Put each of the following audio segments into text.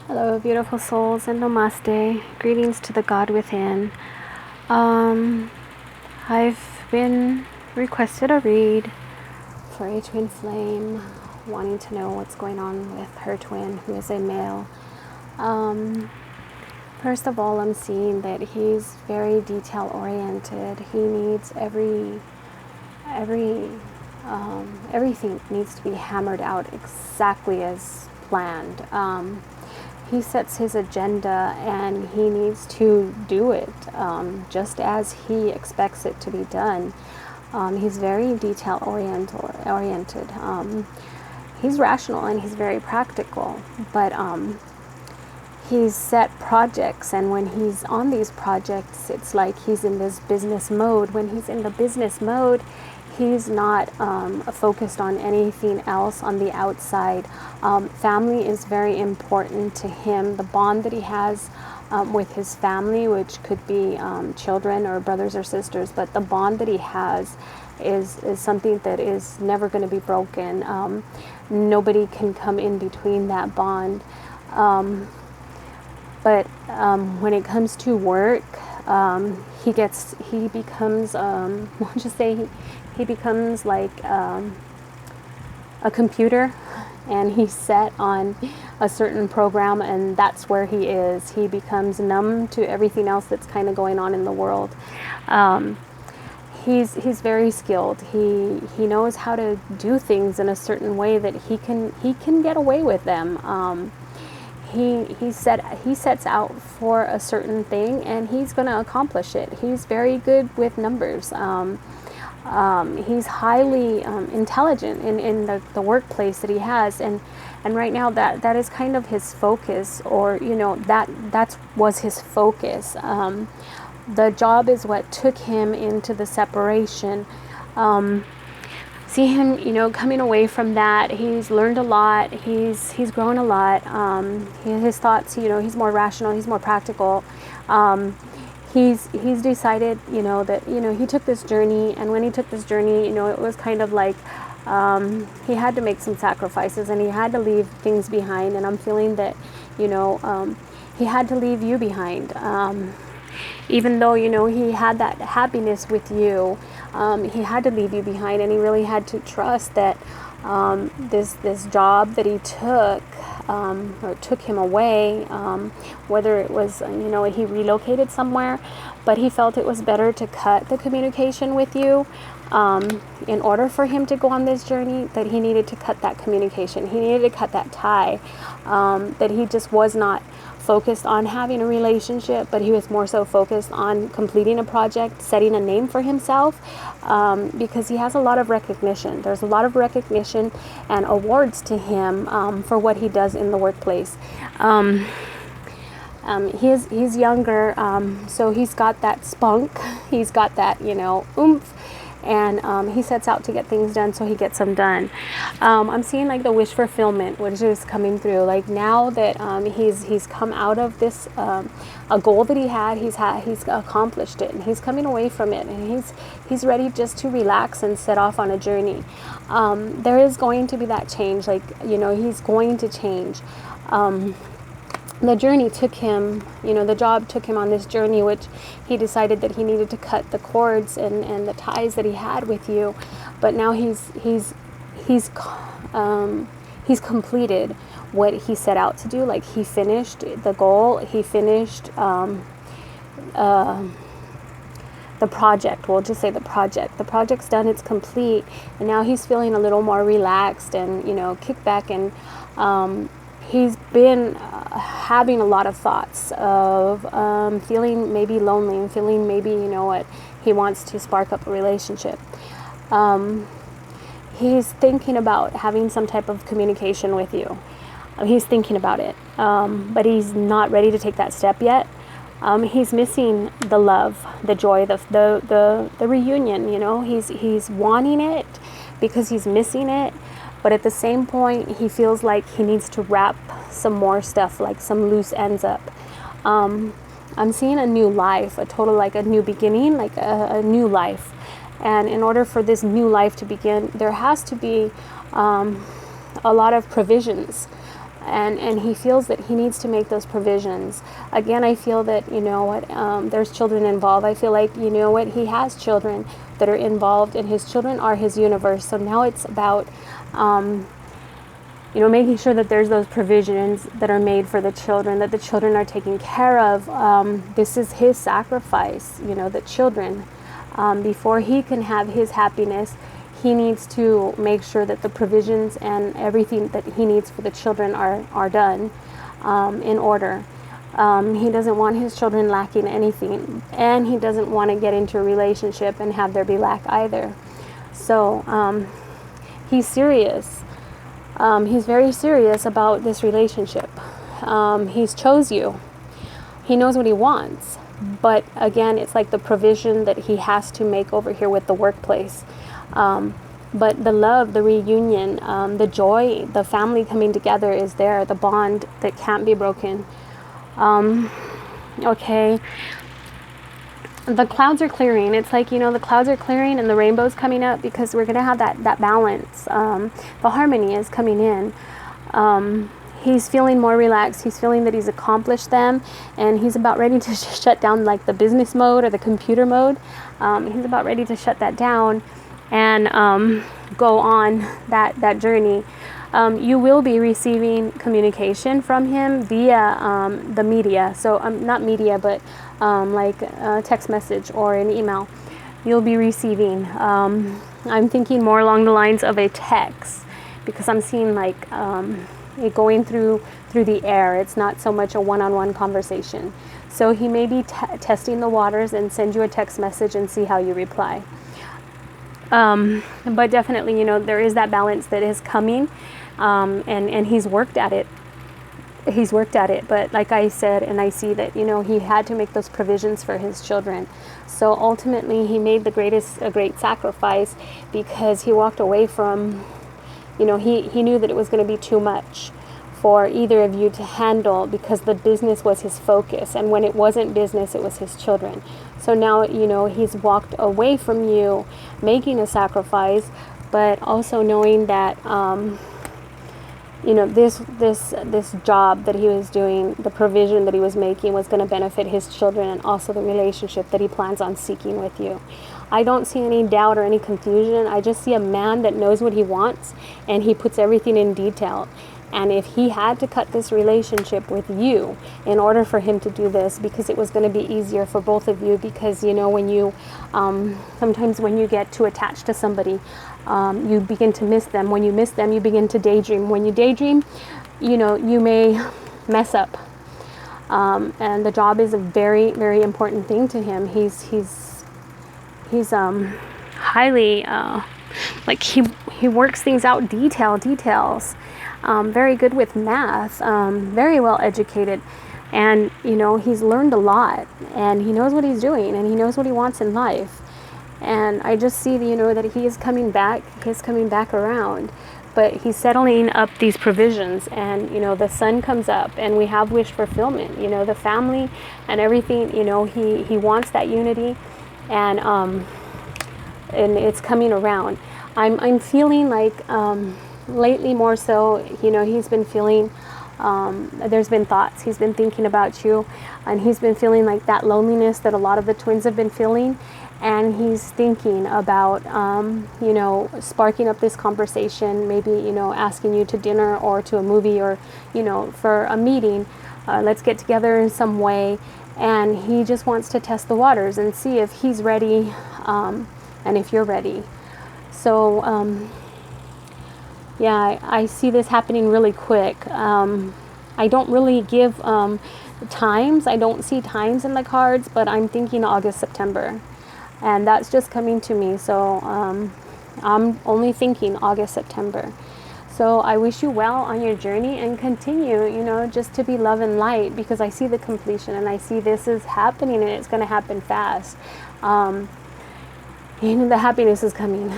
Hello, beautiful souls, and namaste. Greetings to the God within. Um, I've been requested a read for a twin flame, wanting to know what's going on with her twin, who is a male. Um, First of all, I'm seeing that he's very detail oriented. He needs everything needs to be hammered out exactly as planned. He sets his agenda and he needs to do it just as he expects it to be done. He's very detail oriented. He's rational and he's very practical, but he's set projects, and when he's on these projects, it's like he's in this business mode. When he's in the business mode, he's not focused on anything else on the outside. Family is very important to him. The bond that he has with his family, which could be children or brothers or sisters, but the bond that he has is something that is never going to be broken. Nobody can come in between that bond. But when it comes to work, he becomes, we'll just say he becomes like a computer, and he's set on a certain program, and that's where he is. He becomes numb to everything else that's kind of going on in the world. He's very skilled. He knows how to do things in a certain way that he can get away with them. He sets out for a certain thing, and he's going to accomplish it. He's very good with numbers. He's highly intelligent in the workplace that he has, and right now that is kind of his focus, or that was his focus. The job is what took him into the separation. See him, coming away from that. He's learned a lot. He's grown a lot. His thoughts, he's more rational. He's more practical. He's decided, that he took this journey, and when he took this journey, it was kind of like he had to make some sacrifices, and he had to leave things behind. And I'm feeling that, he had to leave you behind. Even though, he had that happiness with you, he had to leave you behind, and he really had to trust that this job that he took, or took him away, whether it was, he relocated somewhere, but he felt it was better to cut the communication with you in order for him to go on this journey, that he needed to cut that communication. He needed to cut that tie, that he just was not focused on having a relationship, but he was more so focused on completing a project, setting a name for himself, because he has a lot of recognition. There's a lot of recognition and awards to him for what he does in the workplace. He's younger, so he's got that spunk, he's got that, oomph, and he sets out to get things done, so he gets them done. I'm seeing like the wish fulfillment, which is coming through. Like now that he's come out of this, a goal that he's accomplished it, and he's coming away from it, and he's ready just to relax and set off on a journey. There is going to be that change, like he's going to change. The journey took him, the job took him on this journey, which he decided that he needed to cut the cords and the ties that he had with you. But now he's completed what he set out to do. Like he finished the goal. He finished the project. We'll just say the project. The project's done. It's complete, and now he's feeling a little more relaxed and kick back, and he's been having a lot of thoughts of feeling maybe lonely, and feeling maybe, he wants to spark up a relationship. He's thinking about having some type of communication with you. He's thinking about it, but he's not ready to take that step yet. He's missing the love, the joy, the reunion. He's wanting it because he's missing it. But at the same point, he feels like he needs to wrap some more stuff, like some loose ends up. I'm seeing a new life, a new beginning, like a new life. And in order for this new life to begin, there has to be a lot of provisions. and he feels that he needs to make those provisions. Again, I feel that, you know what, there's children involved. I feel like, you know what, he has children that are involved, and his children are his universe. So now it's about, you know, making sure that there's those provisions that are made for the children, that the children are taken care of. This is his sacrifice, you know, the children. Before he can have his happiness, he needs to make sure that the provisions and everything that he needs for the children are done in order. He doesn't want his children lacking anything, and he doesn't want to get into a relationship and have there be lack either. So he's serious. He's very serious about this relationship. He's chose you. He knows what he wants. But again, it's like the provision that he has to make over here with the workplace. But the love, the reunion, the joy, the family coming together is there, the bond that can't be broken. Okay. The clouds are clearing. It's like, you know, the clouds are clearing and the rainbow's coming up, because we're going to have that balance. The harmony is coming in. He's feeling more relaxed. He's feeling that he's accomplished them, and he's about ready to shut down like the business mode or the computer mode. He's about ready to shut that down and go on that journey. You will be receiving communication from him via the media. So not media, but like a text message or an email. You'll be receiving. I'm thinking more along the lines of a text, because I'm seeing like it going through the air. It's not so much a one-on-one conversation. So he may be testing the waters and send you a text message and see how you reply. But definitely, you know, there is that balance that is coming, and he's worked at it. He's worked at it, but like I said, and I see that, you know, he had to make those provisions for his children. So ultimately, he made a great sacrifice, because he walked away from, you know, he knew that it was going to be too much for either of you to handle, because the business was his focus, and when it wasn't business, it was his children. So now, you know, he's walked away from you, making a sacrifice, but also knowing that, you know, this job that he was doing, the provision that he was making, was going to benefit his children and also the relationship that he plans on seeking with you. I don't see any doubt or any confusion. I just see a man that knows what he wants, and he puts everything in detail. And if he had to cut this relationship with you in order for him to do this, because it was going to be easier for both of you, because, you know, when you, sometimes when you get too attached to somebody, you begin to miss them. When you miss them, you begin to daydream. When you daydream, you know, you may mess up. And the job is a very, very important thing to him. He's highly, like he works things out, details. Very good with math, very well educated, and, you know, he's learned a lot, and he knows what he's doing, and he knows what he wants in life. And I just see, you know, that he is coming back around, but he's settling up these provisions, and, you know, the sun comes up, and we have wish fulfillment, you know, the family and everything, you know, he wants that unity, and it's coming around. I'm feeling like, lately more so, you know, he's been feeling, there's been thoughts, he's been thinking about you, and he's been feeling like that loneliness that a lot of the twins have been feeling, and he's thinking about, you know, sparking up this conversation, maybe, you know, asking you to dinner or to a movie, or, you know, for a meeting, let's get together in some way, and he just wants to test the waters and see if he's ready, and if you're ready. So, yeah, I see this happening really quick. I don't really give times. I don't see times in the cards, but I'm thinking August, September. And that's just coming to me. So I'm only thinking August, September. So I wish you well on your journey, and continue, you know, just to be love and light, because I see the completion, and I see this is happening, and it's going to happen fast. You know, the happiness is coming,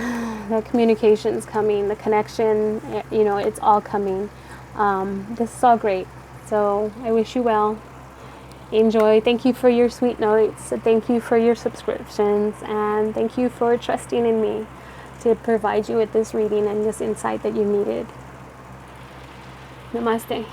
the communication is coming, the connection, you know, it's all coming. This is all great. So I wish you well. Enjoy. Thank you for your sweet notes. Thank you for your subscriptions. And thank you for trusting in me to provide you with this reading and this insight that you needed. Namaste.